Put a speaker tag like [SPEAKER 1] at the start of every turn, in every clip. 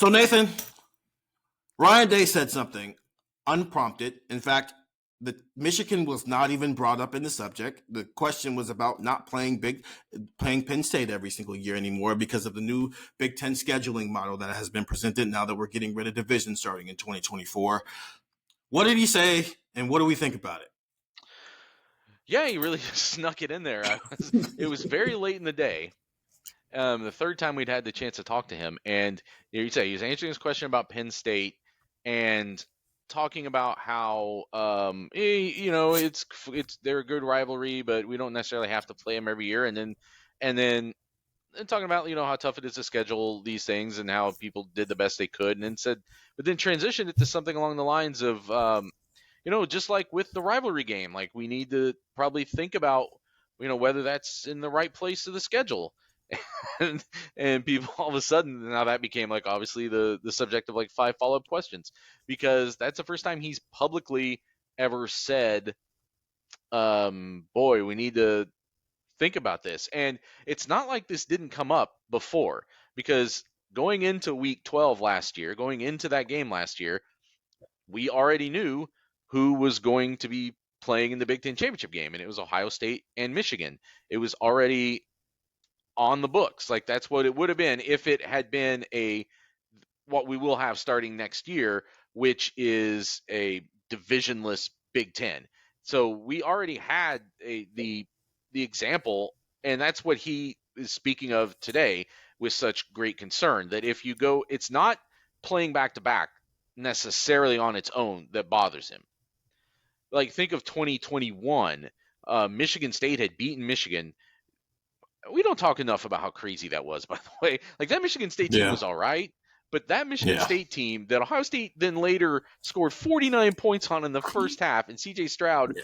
[SPEAKER 1] So, Nathan, Ryan Day said something unprompted. In fact, Michigan was not even brought up in the subject. The question was about not playing Penn State every single year anymore because of the new Big Ten scheduling model that has been presented now that we're getting rid of division starting in 2024. What did he say, and what do we think about it?
[SPEAKER 2] Yeah, he really snuck it in there. It was very late in the day. The third time we'd had the chance to talk to him, and you say he was answering his question about Penn State and talking about how it's they're a good rivalry, but we don't necessarily have to play them every year, and then talking about how tough it is to schedule these things and how people did the best they could, and then but then transitioned it to something along the lines of just like with the rivalry game, like we need to probably think about whether that's in the right place of the schedule. and people all of a sudden now that became like obviously the subject of like 5 follow-up questions, because that's the first time he's publicly ever said, boy, we need to think about this. And it's not like this didn't come up before, because going into week 12 last year, going into that game last year, we already knew who was going to be playing in the Big Ten championship game, and it was Ohio State and Michigan. It was already on the books. Like that's what it would have been if it had been what we will have starting next year, which is a divisionless Big Ten. So we already had the example, and that's what he is speaking of today with such great concern, that if you go, it's not playing back to back necessarily on its own that bothers him. Like think of 2021, Michigan State had beaten Michigan. We don't talk enough about how crazy that was, by the way. Like that Michigan State team was all right, but that Michigan State team that Ohio State then later scored 49 points on in the first half, and C.J. Stroud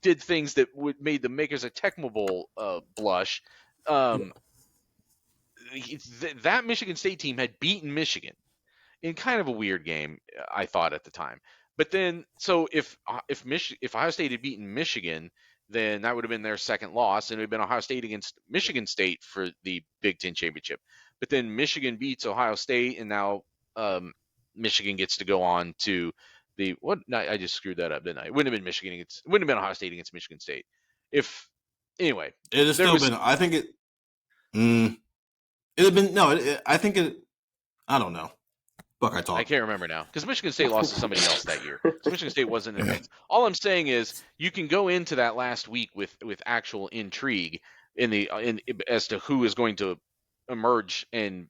[SPEAKER 2] did things that made the makers of Tecmo Bowl blush. That Michigan State team had beaten Michigan in kind of a weird game, I thought at the time. But then, so if Ohio State had beaten Michigan, then that would have been their second loss, and it would have been Ohio State against Michigan State for the Big Ten championship. But then Michigan beats Ohio State, and now Michigan gets to go on to the what? No, I just screwed that up, didn't I? It wouldn't have been Michigan against. It wouldn't have been Ohio State against Michigan State. Anyway,
[SPEAKER 1] it has still been. I think it. It had been no. I think it. I don't know. Buckeye Talk.
[SPEAKER 2] I can't remember now because Michigan State lost to somebody else that year. So Michigan State wasn't in it. All I'm saying is you can go into that last week with actual intrigue in as to who is going to emerge, and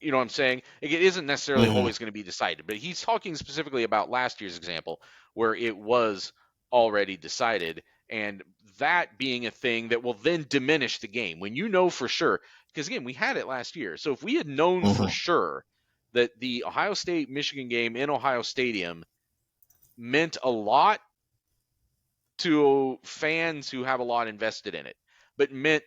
[SPEAKER 2] you know what I'm saying? It isn't necessarily always going to be decided, but he's talking specifically about last year's example where it was already decided, and that being a thing that will then diminish the game when you know for sure. Because again, we had it last year. So if we had known for sure that the Ohio State-Michigan game in Ohio Stadium meant a lot to fans who have a lot invested in it, but meant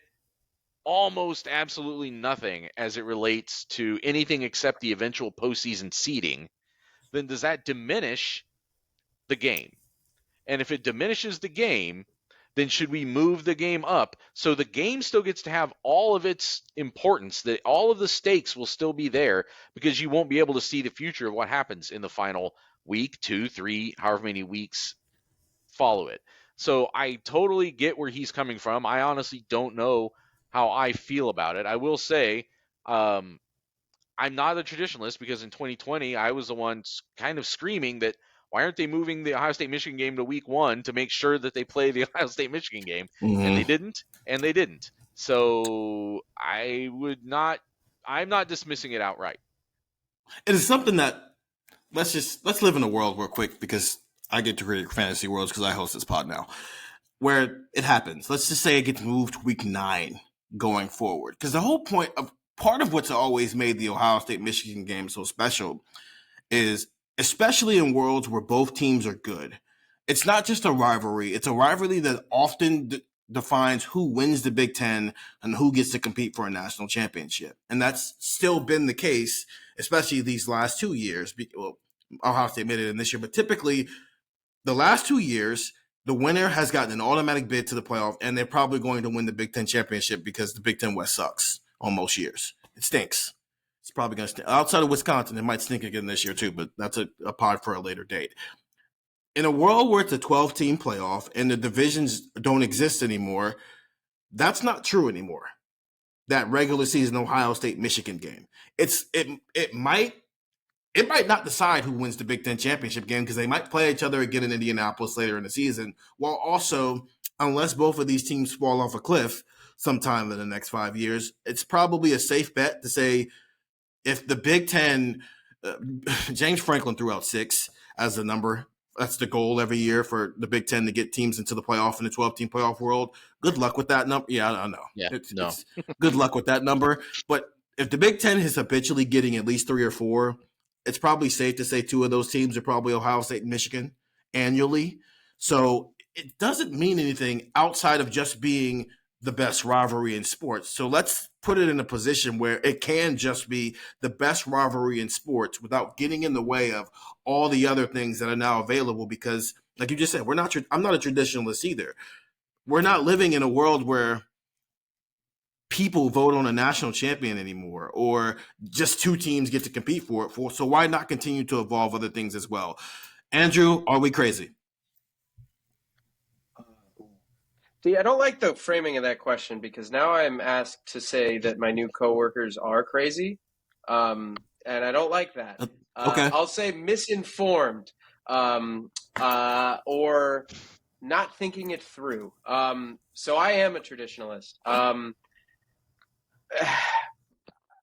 [SPEAKER 2] almost absolutely nothing as it relates to anything except the eventual postseason seeding, then does that diminish the game? And if it diminishes the game, then should we move the game up so the game still gets to have all of its importance, that all of the stakes will still be there, because you won't be able to see the future of what happens in the final week, 2, 3, however many weeks follow it. So I totally get where he's coming from. I honestly don't know how I feel about it. I will say I'm not a traditionalist, because in 2020 I was the one kind of screaming that why aren't they moving the Ohio State-Michigan game to week 1 to make sure that they play the Ohio State-Michigan game? And they didn't. So I'm not dismissing it outright.
[SPEAKER 1] It is something that let's live in a world real quick, because I get to create fantasy worlds because I host this pod now, where it happens. Let's just say it gets moved to week 9 going forward. Because the whole point of part of what's always made the Ohio State-Michigan game so special is, especially in worlds where both teams are good, it's not just a rivalry. It's a rivalry that often defines who wins the Big Ten and who gets to compete for a national championship. And that's still been the case, especially these last 2 years. Well, Ohio State made it in this year, but typically the last 2 years, the winner has gotten an automatic bid to the playoff, and they're probably going to win the Big Ten championship because the Big Ten West sucks on most years. It stinks. It's probably going to stink. Outside of Wisconsin, it might stink again this year too, but that's a pod for a later date. In a world where it's a 12-team playoff and the divisions don't exist anymore, that's not true anymore. That regular season Ohio State Michigan game, it might not decide who wins the Big Ten championship game because they might play each other again in Indianapolis later in the season. While also, unless both of these teams fall off a cliff sometime in the next 5 years, it's probably a safe bet to say if the Big Ten, James Franklin threw out 6 as the number. That's the goal every year for the Big Ten to get teams into the playoff in the 12-team playoff world. Good luck with that number. Yeah, I know.
[SPEAKER 2] Yeah,
[SPEAKER 1] It's good luck with that number. But if the Big Ten is habitually getting at least 3 or 4, it's probably safe to say 2 of those teams are probably Ohio State and Michigan annually. So it doesn't mean anything outside of just being the best rivalry in sports. So let's put it in a position where it can just be the best rivalry in sports without getting in the way of all the other things that are now available. Because, like you just said, I'm not a traditionalist either. We're not living in a world where people vote on a national champion anymore, or just 2 teams get to compete for it. So why not continue to evolve other things as well? Andrew, are we crazy?
[SPEAKER 3] See, I don't like the framing of that question because now I'm asked to say that my new coworkers are crazy, and I don't like that.
[SPEAKER 1] Okay.
[SPEAKER 3] I'll say misinformed, or not thinking it through. So I am a traditionalist.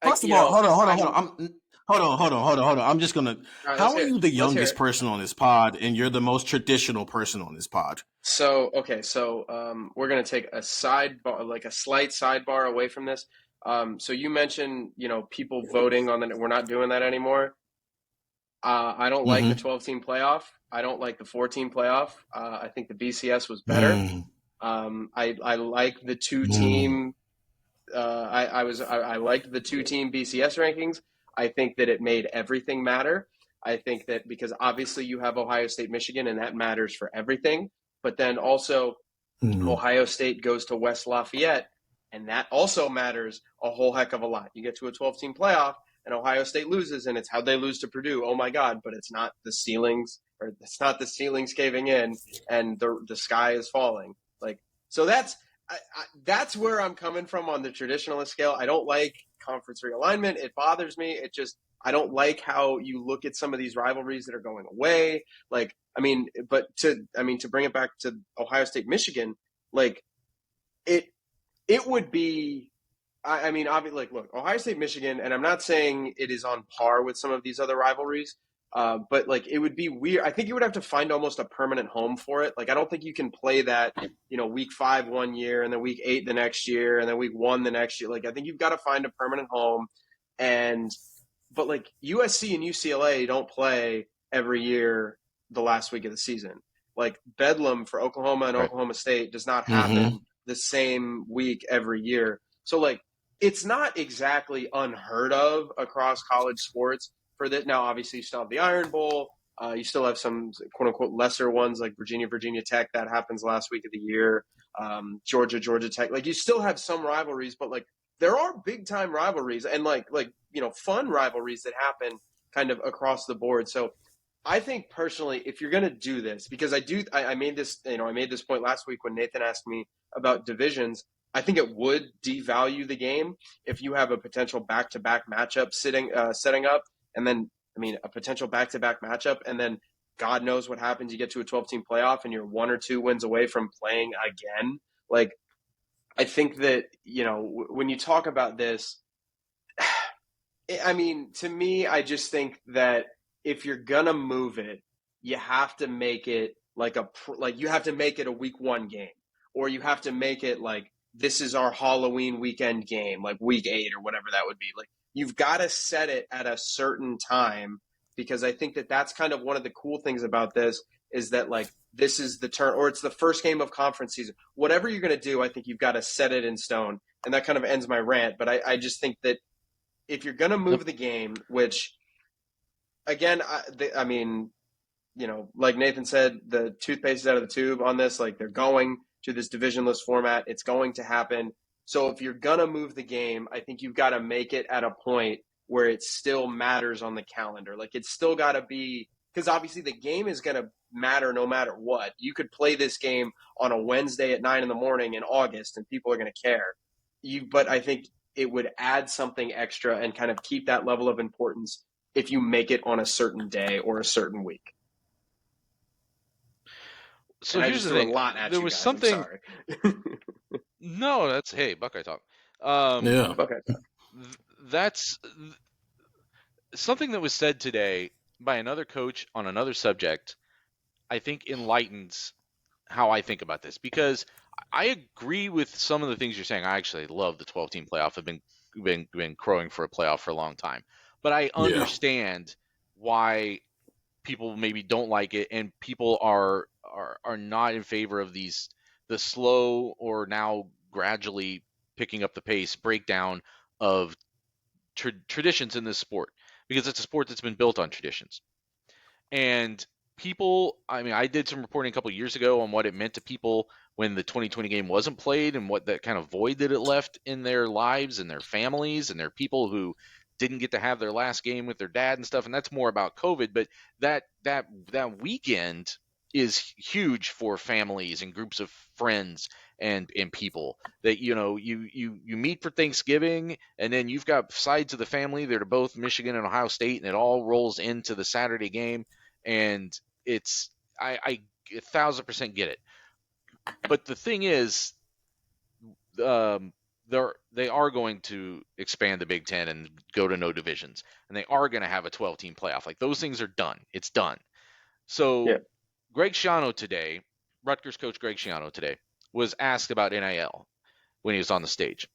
[SPEAKER 1] First of all, hold on. I'm just gonna. How are you the youngest person on this pod, and you're the most traditional person on this pod?
[SPEAKER 3] So we're gonna take a sidebar, like a slight sidebar away from this. So you mentioned, people voting on we're not doing that anymore. I don't like the 12-team playoff. I don't like the 4-team playoff. I think the BCS was better. I like the 2-team. I liked the 2-team BCS rankings. I think that it made everything matter. I think that because obviously you have Ohio State, Michigan, and that matters for everything. But then also Ohio State goes to West Lafayette, and that also matters a whole heck of a lot. You get to a 12-team playoff, and Ohio State loses, and it's how'd they lose to Purdue? Oh my God! But it's not the ceilings, or it's not the ceilings caving in, and the sky is falling. So that's where I'm coming from on the traditionalist scale. I don't like conference realignment. It bothers me. I don't like how you look at some of these rivalries that are going away. To bring it back to Ohio State, Michigan, it would be, obviously, look, Ohio State, Michigan, and I'm not saying it is on par with some of these other rivalries, but it would be weird. I think you would have to find almost a permanent home for it. I don't think you can play that, week 5 1 year, and then week 8 the next year, and then week 1 the next year. I think you've got to find a permanent home. But USC and UCLA don't play every year the last week of the season. Bedlam for Oklahoma and Oklahoma State does not happen the same week every year. So it's not exactly unheard of across college sports for that. Now, obviously, you still have the Iron Bowl. You still have some quote unquote lesser ones like Virginia Tech. That happens last week of the year. Georgia Tech. You still have some rivalries, but there are big time rivalries and fun rivalries that happen kind of across the board. So I think personally, if you're going to do this, because I made this point last week when Nathan asked me about divisions. I think it would devalue the game if you have a potential back-to-back matchup setting up, and then a potential back-to-back matchup, and then God knows what happens. You get to a 12-team playoff, and you're 1 or 2 wins away from playing again. I think that when you talk about this, to me, I just think that if you're gonna move it, you have to make it you have to make it a week 1 game, or you have to make it this is our Halloween weekend game, week 8 or whatever that would be. You've got to set it at a certain time, because I think that that's kind of one of the cool things about this is that this is the turn, or it's the first game of conference season. Whatever you're going to do, I think you've got to set it in stone. And that kind of ends my rant. But I just think that if you're going to move the game, which again, like Nathan said, the toothpaste is out of the tube on this. They're going to this divisionless format. It's going to happen. So if you're going to move the game, I think you've got to make it at a point where it still matters on the calendar. Like it's still got to be, because obviously the game is going to matter no matter what. You could play this game on a Wednesday at 9 a.m. in August and people are going to care. But I think it would add something extra and kind of keep that level of importance if you make it on a certain day or a certain week.
[SPEAKER 2] So
[SPEAKER 3] And I
[SPEAKER 2] here's
[SPEAKER 3] just
[SPEAKER 2] the
[SPEAKER 3] threw a
[SPEAKER 2] thing.
[SPEAKER 3] lot at
[SPEAKER 2] There
[SPEAKER 3] you
[SPEAKER 2] was
[SPEAKER 3] guys. I'm
[SPEAKER 2] something.
[SPEAKER 3] sorry.
[SPEAKER 2] No, that's hey, Buckeye Talk.
[SPEAKER 1] Yeah.
[SPEAKER 3] Okay.
[SPEAKER 2] That's something that was said today by another coach on another subject. I think enlightens how I think about this because I agree with some of the things you're saying. I actually love the 12-team playoff. I've been crowing for a playoff for a long time, but I
[SPEAKER 1] Yeah.
[SPEAKER 2] understand why people maybe don't like it, and people are not in favor of the slow or now gradually picking up the pace breakdown of traditions in this sport because it's a sport that's been built on traditions. And people, I mean, I did some reporting a couple years ago on what it meant to people when the 2020 game wasn't played and what that kind of void that it left in their lives and their families and their people who didn't get to have their last game with their dad and stuff. And that's more about COVID, but that weekend is huge for families and groups of friends and people that you meet for Thanksgiving, and then you've got sides of the family that are both Michigan and Ohio State, and it all rolls into the Saturday game, and it's I 1,000% get it. But the thing is, they are going to expand the Big Ten and go to no divisions, and they are going to have a 12-team playoff. Like those things are done. It's done. So
[SPEAKER 3] Yeah.
[SPEAKER 2] Greg Schiano today, Rutgers coach Greg Schiano today, was asked about NIL when he was on the stage.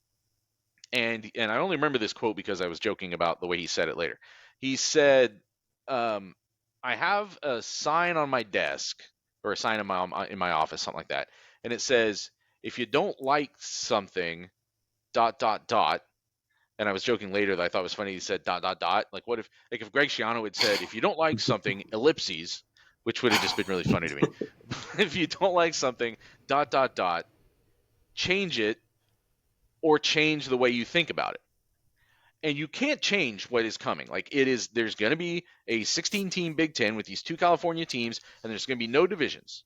[SPEAKER 2] And I only remember this quote because I was joking about the way he said it later. He said, "I have a sign on my desk or a sign in my office, something like that, and it says, if you don't like something, dot dot dot." And I was joking later that I thought it was funny. He said dot dot dot. Like what if Greg Schiano had said, if you don't like something, ellipses, which would have just been really funny to me. If you don't like something, dot dot dot, change it or change the way you think about it. And you can't change what is coming. Like there's going to be a 16-team Big Ten with these two California teams, and there's going to be no divisions.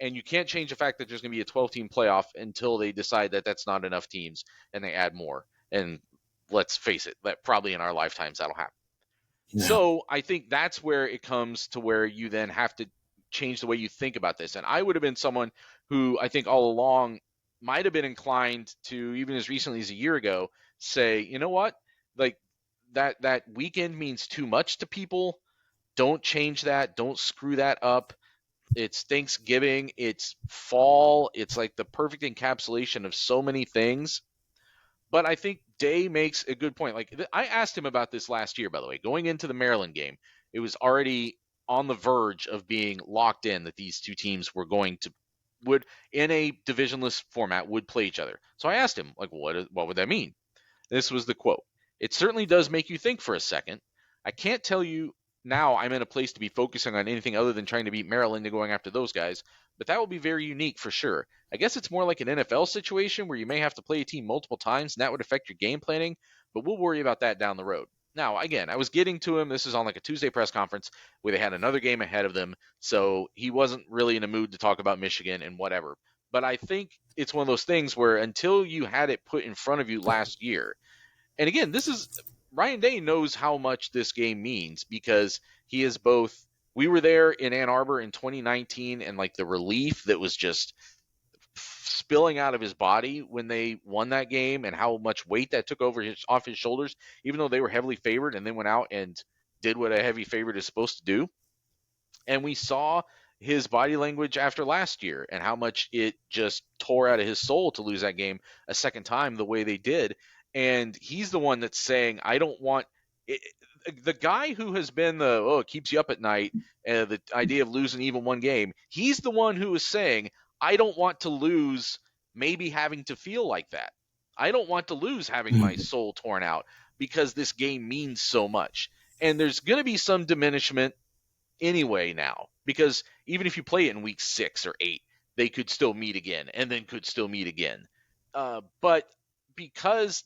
[SPEAKER 2] And you can't change the fact that there's going to be a 12-team playoff until they decide that that's not enough teams and they add more. And let's face it, that probably in our lifetimes that'll happen.
[SPEAKER 1] Yeah.
[SPEAKER 2] So I think that's where it comes to where you then have to change the way you think about this. And I would have been someone who I think all along might have been inclined to, even as recently as a year ago, say, you know what, like that weekend means too much to people. Don't change that. Don't screw that up. It's Thanksgiving. It's fall. It's like the perfect encapsulation of so many things. But I think Day makes a good point. Like I asked him about this last year, by the way, going into the Maryland game. It was already on the verge of being locked in that these two teams were going to would in a divisionless format would play each other. So I asked him, like, what would that mean? This was the quote. It certainly does make you think for a second. I can't tell you now I'm in a place to be focusing on anything other than trying to beat Maryland and going after those guys, but that will be very unique for sure. I guess it's more like an NFL situation where you may have to play a team multiple times and that would affect your game planning, but we'll worry about that down the road. Now, again, I was getting to him. This is on like a Tuesday press conference where they had another game ahead of them, so he wasn't really in a mood to talk about Michigan and whatever. But I think it's one of those things where until you had it put in front of you last year, and again, this is Ryan Day knows how much this game means because he is both. We were there in Ann Arbor in 2019, and like the relief that was just spilling out of his body when they won that game, and how much weight that took off his shoulders, even though they were heavily favored, and then went out and did what a heavy favorite is supposed to do. And we saw his body language after last year and how much it just tore out of his soul to lose that game a second time the way they did. And he's the one that's saying, I don't want it, the guy who has been it keeps you up at night, the idea of losing even one game. He's the one who is saying, I don't want to lose maybe having to feel like that. I don't want to lose having my soul torn out because this game means so much. And there's going to be some diminishment anyway now, because even if you play it in week 6 or 8, they could still meet again and then could still meet again. But because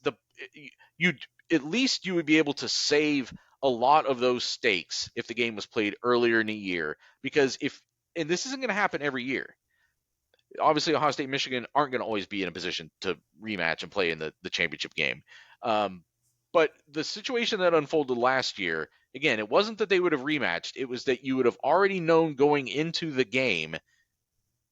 [SPEAKER 2] you at least you would be able to save a lot of those stakes if the game was played earlier in the year. Because and this isn't going to happen every year. Obviously, Ohio State, Michigan aren't going to always be in a position to rematch and play in the championship game. But the situation that unfolded last year, again, it wasn't that they would have rematched. It was that you would have already known going into the game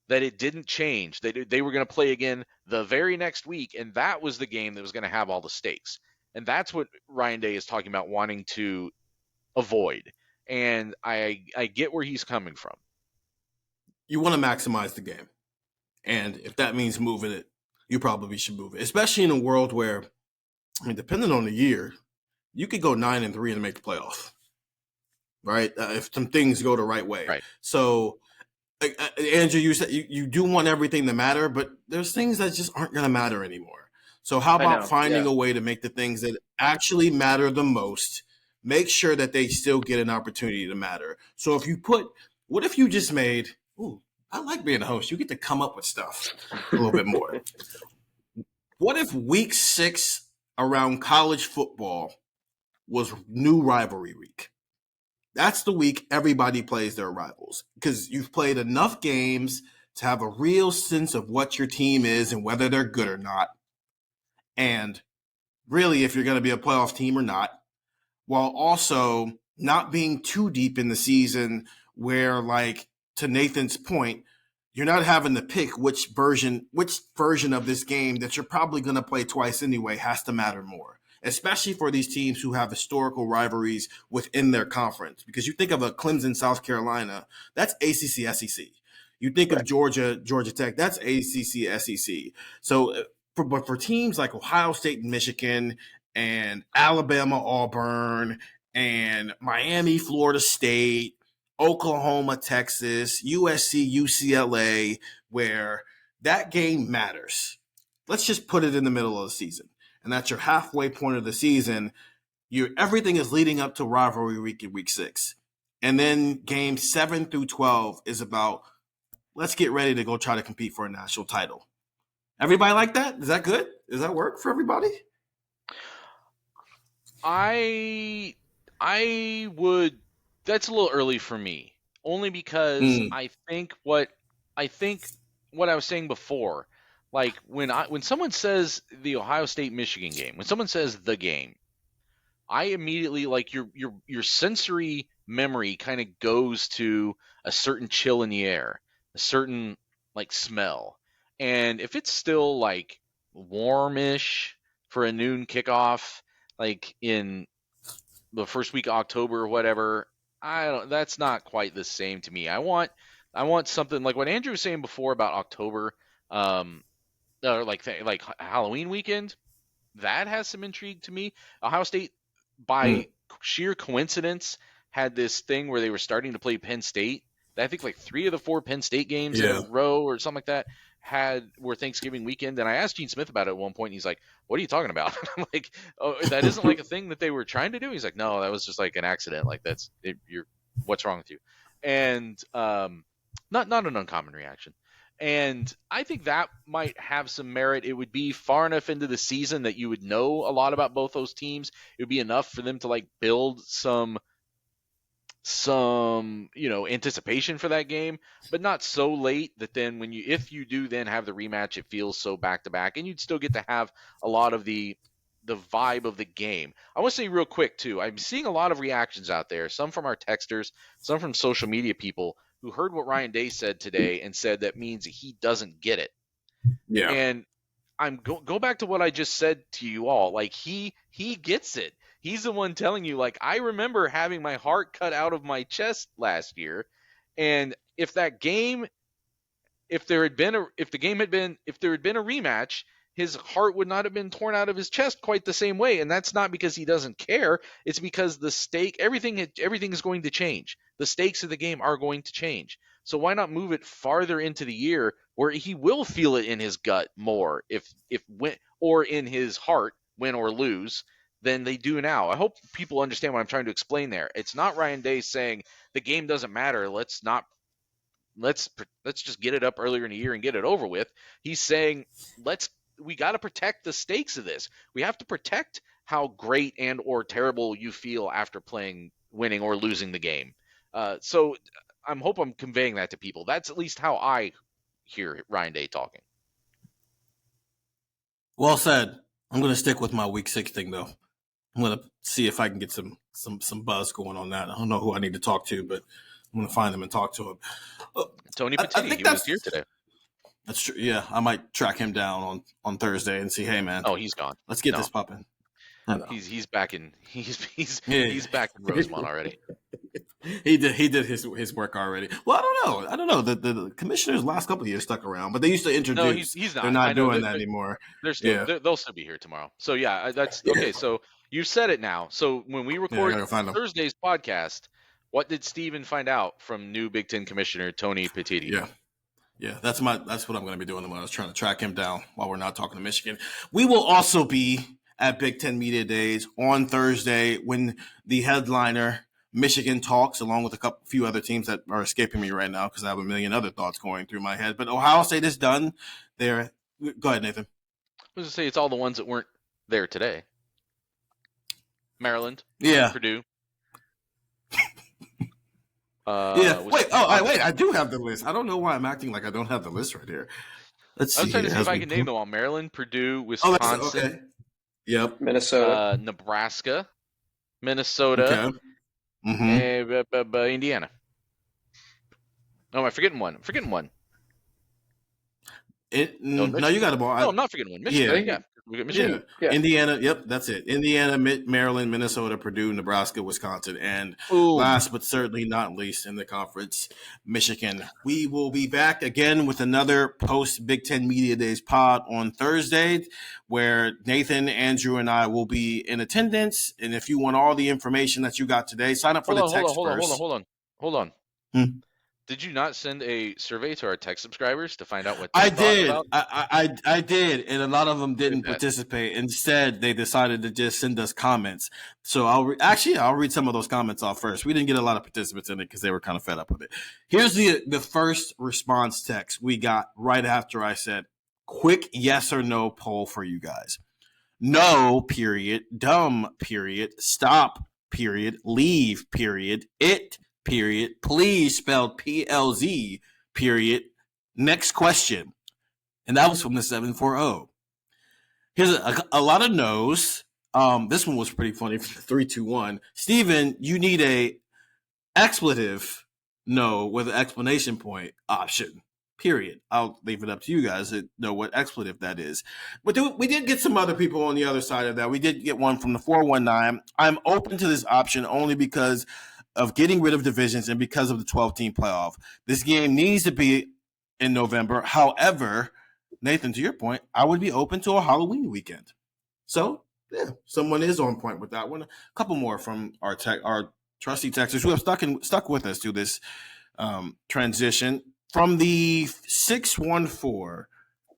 [SPEAKER 2] that it didn't change. They were going to play again the very next week, and that was the game that was going to have all the stakes. And that's what Ryan Day is talking about wanting to avoid. And I get where he's coming from.
[SPEAKER 1] You want to maximize the game. And if that means moving it, you probably should move it. Especially in a world where, I mean, depending on the year, you could go 9-3 and make the playoff. Right? If some things go the right way.
[SPEAKER 2] Right.
[SPEAKER 1] So, Andrew, you said you do want everything to matter, but there's things that just aren't going to matter anymore. So how about finding a way to make the things that actually matter the most, make sure that they still get an opportunity to matter. So what if you just made, I like being a host. You get to come up with stuff a little bit more. What if week 6 around college football was new rivalry week? That's the week everybody plays their rivals because you've played enough games to have a real sense of what your team is and whether they're good or not. And really, if you're going to be a playoff team or not, while also not being too deep in the season where, like, to Nathan's point, you're not having to pick which version of this game that you're probably going to play twice anyway has to matter more, especially for these teams who have historical rivalries within their conference. Because you think of a Clemson, South Carolina, that's ACC, SEC. You think of Georgia Tech, that's ACC, SEC. So, but for teams like Ohio State and Michigan and Alabama, Auburn, and Miami, Florida State, Oklahoma, Texas, USC, UCLA, where that game matters. Let's just put it in the middle of the season. And that's your halfway point of the season. Everything is leading up to rivalry week in week 6. And then games 7 through 12 is about, let's get ready to go try to compete for a national title. Everybody like that? Is that good? Does that work for everybody?
[SPEAKER 2] I would. That's a little early for me, only because I think what I was saying before, like when someone says the Ohio State Michigan game, when someone says the game, I immediately, like, your sensory memory kind of goes to a certain chill in the air, a certain, like, smell. And if it's still, like, warmish for a noon kickoff, like in the first week of October or whatever, that's not quite the same to me. I want something like what Andrew was saying before about October, or like Halloween weekend. That has some intrigue to me. Ohio State, by sheer coincidence, had this thing where they were starting to play Penn State. I think like 3 of the 4 Penn State games in a row or something like that were Thanksgiving weekend. And I asked Gene Smith about it at one point, and he's like, "What are you talking about?" I'm like, "Oh, that isn't like a thing that they were trying to do." He's like, "No, that was just like an accident. Like what's wrong with you?" And not an uncommon reaction. And I think that might have some merit. It would be far enough into the season that you would know a lot about both those teams. It would be enough for them to, like, build some anticipation for that game, but not so late that then if you do then have the rematch, it feels so back to back, and you'd still get to have a lot of the vibe of the game. I want to say real quick too, I'm seeing a lot of reactions out there, some from our texters, some from social media people who heard what Ryan Day said today and said that means he doesn't get it.
[SPEAKER 1] Yeah.
[SPEAKER 2] And I'm go back to what I just said to you all. Like, he gets it. He's the one telling you, like, I remember having my heart cut out of my chest last year, and if there had been a rematch, his heart would not have been torn out of his chest quite the same way. And that's not because he doesn't care. It's because everything is going to change. The stakes of the game are going to change. So why not move it farther into the year where he will feel it in his gut more or in his heart, win or lose, than they do now. I hope people understand what I'm trying to explain there. It's not Ryan Day saying the game doesn't matter. Let's just get it up earlier in the year and get it over with. He's saying we got to protect the stakes of this. We have to protect how great and or terrible you feel after winning or losing the game. So I'm conveying that to people. That's at least how I hear Ryan Day talking.
[SPEAKER 1] Well said. I'm going to stick with my week 6 thing though. I'm going to see if I can get some buzz going on that. I don't know who I need to talk to, but I'm going to find him and talk to him.
[SPEAKER 2] Tony
[SPEAKER 1] I
[SPEAKER 2] Petitti,
[SPEAKER 1] think
[SPEAKER 2] he was here today.
[SPEAKER 1] That's true. Yeah, I might track him down on Thursday and see, hey man,
[SPEAKER 2] Oh, he's gone.
[SPEAKER 1] let's get this popping.
[SPEAKER 2] He's back in he's back in Rosemont already.
[SPEAKER 1] He did his work already. Well, I don't know. The commissioners last couple of years stuck around, but they used to introduce.
[SPEAKER 2] No, he's not.
[SPEAKER 1] They're not doing that anymore.
[SPEAKER 2] They'll still be here tomorrow. So yeah, that's okay. So you said it now. So when we record Thursday's podcast, what did Steven find out from new Big Ten Commissioner Tony Petitti?
[SPEAKER 1] Yeah, that's what I'm going to be doing tomorrow. I was trying to track him down while we're not talking to Michigan. We will also be at Big Ten Media Days on Thursday when the headliner Michigan talks, along with a few other teams that are escaping me right now because I have a million other thoughts going through my head. But Ohio State is done. Go ahead, Nathan.
[SPEAKER 2] I was going to say it's all the ones that weren't there today. Maryland, Purdue.
[SPEAKER 1] Wait. I do have the list. I don't know why I'm acting like I don't have the list right here. Let's see.
[SPEAKER 2] I was trying to see if I can name them all: Maryland, Purdue, Wisconsin.
[SPEAKER 1] Okay. Yep.
[SPEAKER 3] Minnesota,
[SPEAKER 2] Nebraska, Minnesota, and Indiana. Oh, am I forgetting one?
[SPEAKER 1] No, you got them all.
[SPEAKER 2] No, I'm not forgetting one. Michigan. Yeah. We got Michigan.
[SPEAKER 1] Yeah. Indiana. Yep, that's it. Indiana, Maryland, Minnesota, Purdue, Nebraska, Wisconsin, and last but certainly not least in the conference, Michigan. We will be back again with another post Big Ten Media Days pod on Thursday, where Nathan, Andrew, and I will be in attendance. And if you want all the information that you got today, sign up for the text first.
[SPEAKER 2] Hold on. Did you not send a survey to our tech subscribers to find out what they thought about?
[SPEAKER 1] I did, and a lot of them didn't participate. Instead, they decided to just send us comments. So I'll read some of those comments off first. We didn't get a lot of participants in it because they were kind of fed up with it. Here's the first response text we got right after I said, quick yes or no poll for you guys. No, period. Dumb, period. Stop, period. Leave, period. It, period. Please, spelled PLZ, period. Next question. And that was from the 740. Here's a lot of no's. This one was pretty funny. 321. Steven, you need a expletive no with an explanation point option. Period. I'll leave it up to you guys to know what expletive that is. But we did get some other people on the other side of that. We did get one from the 419. I'm open to this option only because of getting rid of divisions and because of the 12-team playoff. This game needs to be in November. However, Nathan, to your point, I would be open to a Halloween weekend. So, yeah, someone is on point with that one. A couple more from our trusty texters who have stuck with us through this transition. From the 614,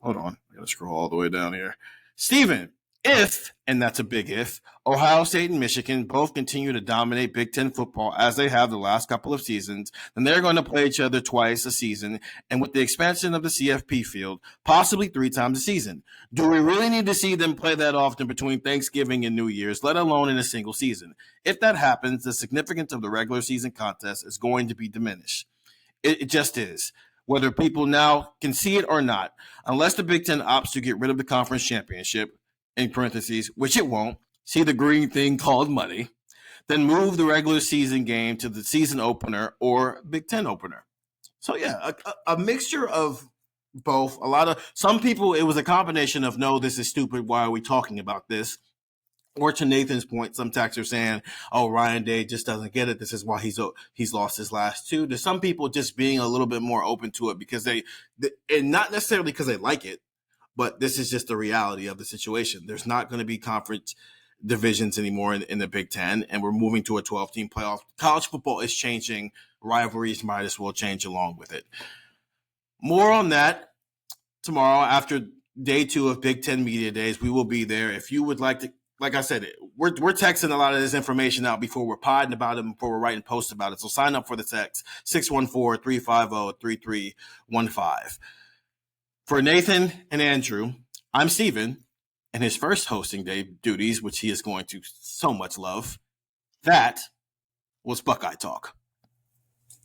[SPEAKER 1] hold on, I gotta scroll all the way down here. Steven, if, and that's a big if, Ohio State and Michigan both continue to dominate Big Ten football as they have the last couple of seasons, then they're going to play each other twice a season, and with the expansion of the CFP field, possibly 3 times a season. Do we really need to see them play that often between Thanksgiving and New Year's, let alone in a single season? If that happens, the significance of the regular season contest is going to be diminished. It just is. Whether people now can see it or not, unless the Big Ten opts to get rid of the conference championship, in parentheses, which it won't, see the green thing called money, then move the regular season game to the season opener or Big Ten opener. So, yeah, a mixture of both. Some people, it was a combination of, no, this is stupid. Why are we talking about this? Or to Nathan's point, some texts are saying, oh, Ryan Day just doesn't get it. This is why he's lost his last 2. There's some people just being a little bit more open to it because and not necessarily because they like it, but this is just the reality of the situation. There's not going to be conference divisions anymore in the Big Ten, and we're moving to a 12-team playoff. College football is changing. Rivalries might as well change along with it. More on that tomorrow after day 2 of Big Ten Media Days. We will be there. If you would like to, like I said, we're texting a lot of this information out before we're podding about it, before we're writing posts about it. So sign up for the text, 614-350-3315. For Nathan and Andrew, I'm Steven, and his first hosting day duties, which he is going to so much love, that was Buckeye Talk.